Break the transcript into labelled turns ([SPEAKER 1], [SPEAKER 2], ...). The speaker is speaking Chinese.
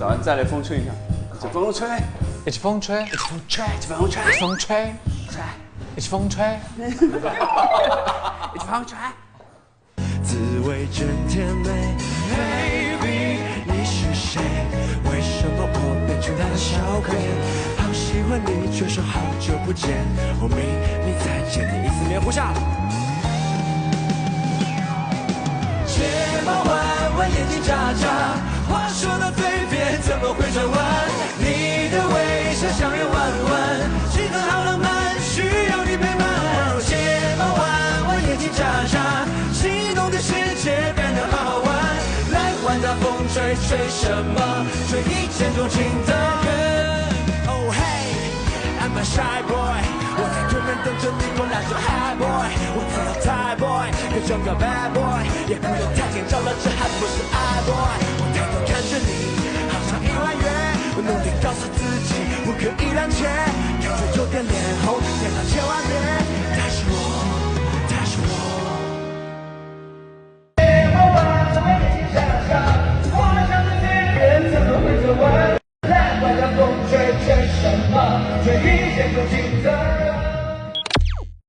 [SPEAKER 1] 早，再来风吹一下。这风吹，
[SPEAKER 2] 一起风吹，
[SPEAKER 1] 一起风吹，一起风吹，
[SPEAKER 2] 一起风吹，一起风吹，
[SPEAKER 1] 一起风吹。
[SPEAKER 3] 滋味真甜美 ，Baby， 你是谁？为什么我变成他的小鬼？好喜欢你，却说好久不见，我明你再见，你一丝棉胡下。睫毛弯弯，眼睛眨眨，话说到嘴边怎么会转弯？你的微笑像人弯弯，心很好浪漫，需要你陪伴。睫毛弯弯，眼睛眨眨，心动的世界变得好玩。来管它风吹吹什么，吹一见钟情的人。Oh hey，I'm a shy boy， 我在对面等着你过来说 Hi boy， 我只要 Thai boy， 可装个 bad boy， 也不用太紧张了，这还不是爱 boy。我抬头看着你，好像1万元，我努力告诉自己不可以胆怯，感觉有点脸红，天哪千万别，他是我，他是我。睫毛弯弯，眼睛傻傻，我想着别人怎么会转弯，来管它风吹吹什么，吹一见钟情的。